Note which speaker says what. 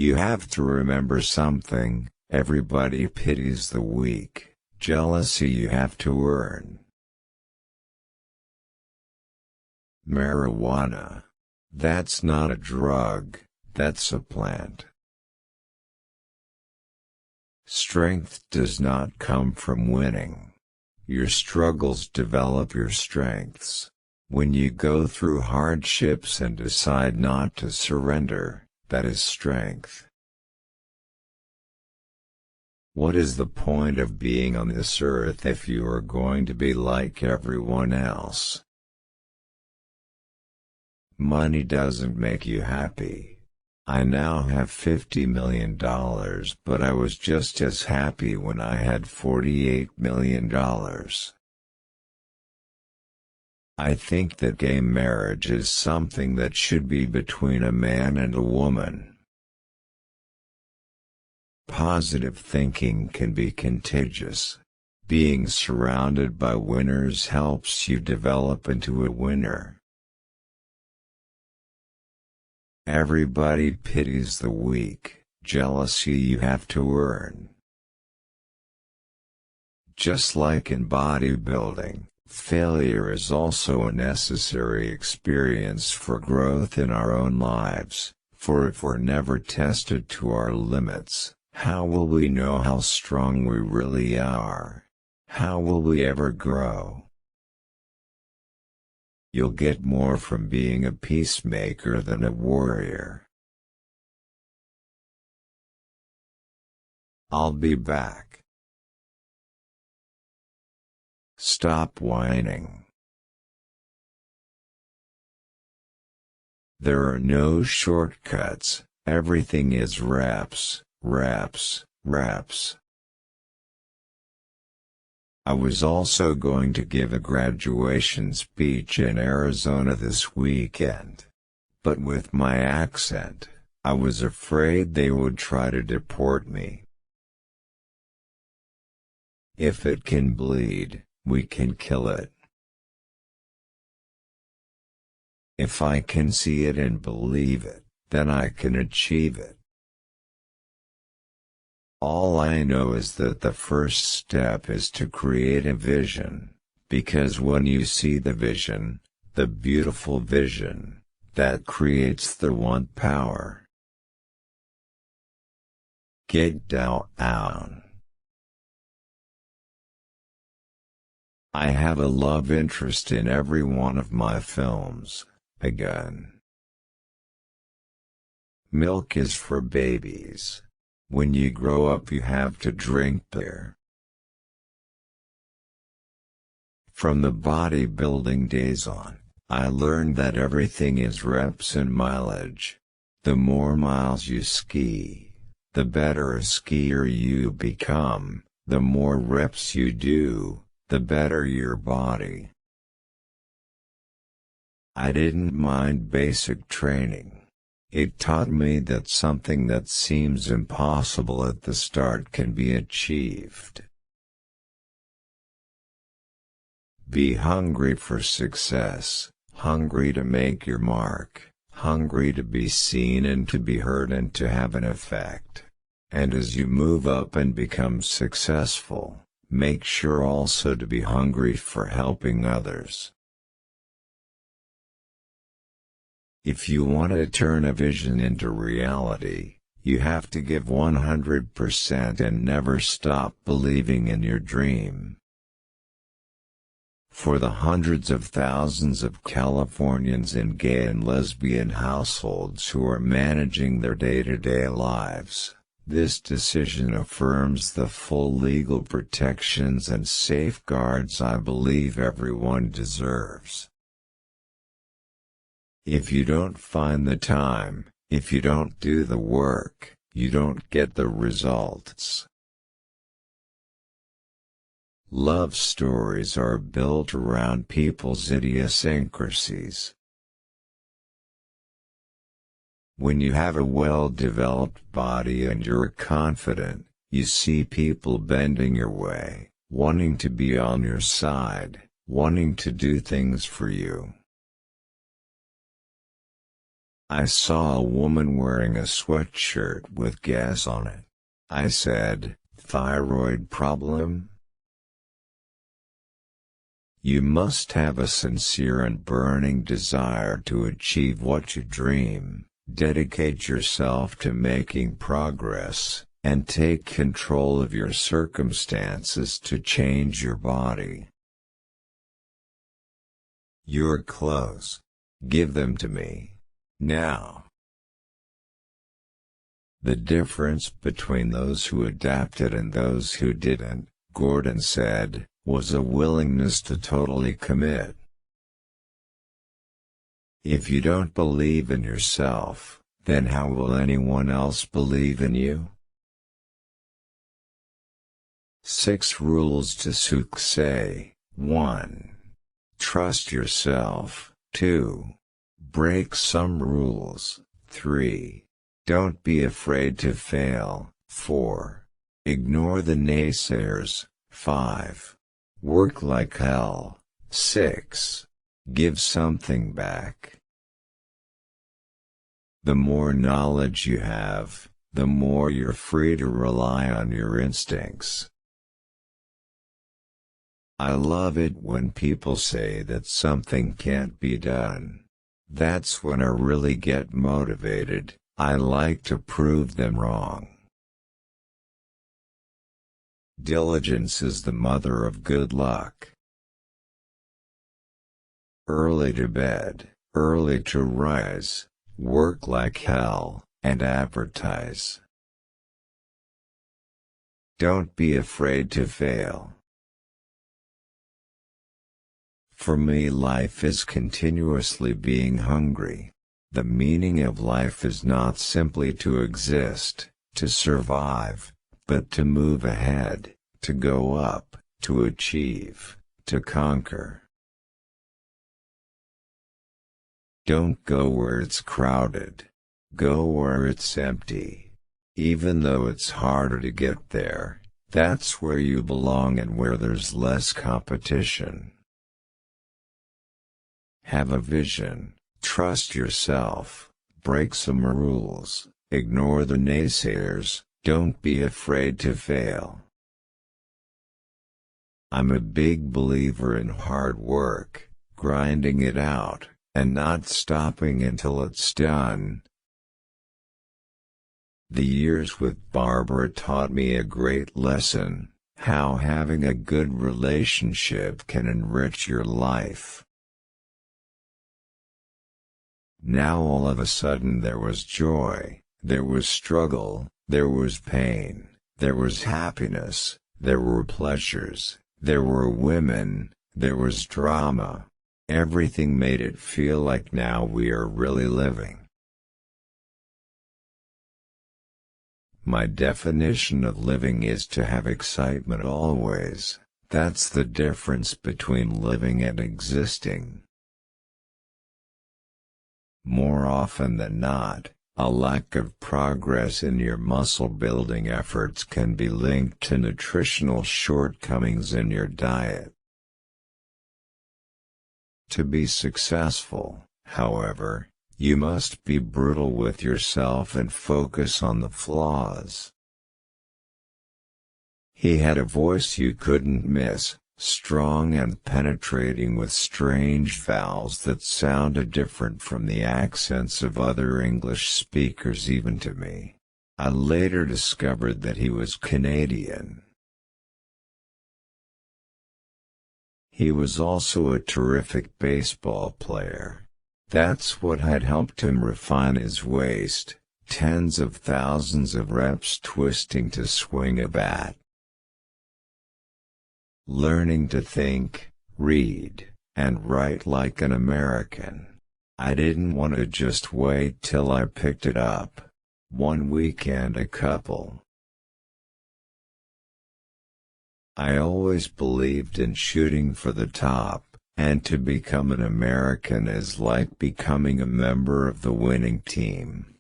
Speaker 1: You have to remember something: everybody pities the weak. Jealousy you have to earn. Marijuana. That's not a drug, that's a plant. Strength does not come from winning. Your struggles develop your strengths. When you go through hardships and decide not to surrender, that is strength. What is the point of being on this earth if you are going to be like everyone else? Money doesn't make you happy. I now have $50 million, but I was just as happy when I had $48 million. I think that gay marriage is something that should be between a man and a woman. Positive thinking can be contagious. Being surrounded by winners helps you develop into a winner. Everybody pities the weak. Jealousy you have to earn. Just like in bodybuilding, failure is also a necessary experience for growth in our own lives, for if we're never tested to our limits, how will we know how strong we really are? How will we ever grow? You'll get more from being a peacemaker than a warrior. I'll be back. Stop whining. There are no shortcuts, everything is reps, reps, reps. I was also going to give a graduation speech in Arizona this weekend. But with my accent, I was afraid they would try to deport me. If it can bleed, we can kill it. If I can see it and believe it, then I can achieve it. All I know is that the first step is to create a vision, because when you see the vision, the beautiful vision, that creates the want power. Get down. I have a love interest in every one of my films, again. Milk is for babies. When you grow up you have to drink beer. From the bodybuilding days on, I learned that everything is reps and mileage. The more miles you ski, the better a skier you become. The more reps you do, the better your body. I didn't mind basic training. It taught me that something that seems impossible at the start can be achieved. Be hungry for success, hungry to make your mark, hungry to be seen and to be heard and to have an effect. And as you move up and become successful, make sure also to be hungry for helping others. If you want to turn a vision into reality, you have to give 100% and never stop believing in your dream. For the hundreds of thousands of Californians in gay and lesbian households who are managing their day-to-day lives, this decision affirms the full legal protections and safeguards I believe everyone deserves. If you don't find the time, if you don't do the work, you don't get the results. Love stories are built around people's idiosyncrasies. When you have a well-developed body and you're confident, you see people bending your way, wanting to be on your side, wanting to do things for you. I saw a woman wearing a sweatshirt with gas on it. I said, "Thyroid problem?" You must have a sincere and burning desire to achieve what you dream, dedicate yourself to making progress, and take control of your circumstances to change your body. Your clothes. Give them to me. Now. The difference between those who adapted and those who didn't, Gordon said, was a willingness to totally commit. If you don't believe in yourself, then how will anyone else believe in you? 6 rules to success. 1. Trust yourself. 2. Break some rules. 3. Don't be afraid to fail. 4. Ignore the naysayers. 5. Work like hell. 6. Give something back. The more knowledge you have, the more you're free to rely on your instincts. I love it when people say that something can't be done. That's when I really get motivated. I like to prove them wrong. Diligence is the mother of good luck. Early to bed, early to rise, work like hell, and advertise. Don't be afraid to fail. For me, life is continuously being hungry. The meaning of life is not simply to exist, to survive, but to move ahead, to go up, to achieve, to conquer. Don't go where it's crowded. Go where it's empty. Even though it's harder to get there, that's where you belong and where there's less competition. Have a vision, trust yourself, break some rules, ignore the naysayers, don't be afraid to fail. I'm a big believer in hard work, grinding it out, and not stopping until it's done. The years with Barbara taught me a great lesson, how having a good relationship can enrich your life. Now all of a sudden there was joy, there was struggle, there was pain, there was happiness, there were pleasures, there were women, there was drama. Everything made it feel like now we are really living. My definition of living is to have excitement always. That's the difference between living and existing. More often than not, a lack of progress in your muscle-building efforts can be linked to nutritional shortcomings in your diet. To be successful, however, you must be brutal with yourself and focus on the flaws. He had a voice you couldn't miss, strong and penetrating with strange vowels that sounded different from the accents of other English speakers even to me. I later discovered that he was Canadian. He was also a terrific baseball player. That's what had helped him refine his waist, tens of thousands of reps twisting to swing a bat. Learning to think, read, and write like an American. I didn't want to just wait till I picked it up. One weekend a couple. I always believed in shooting for the top, and to become an American is like becoming a member of the winning team.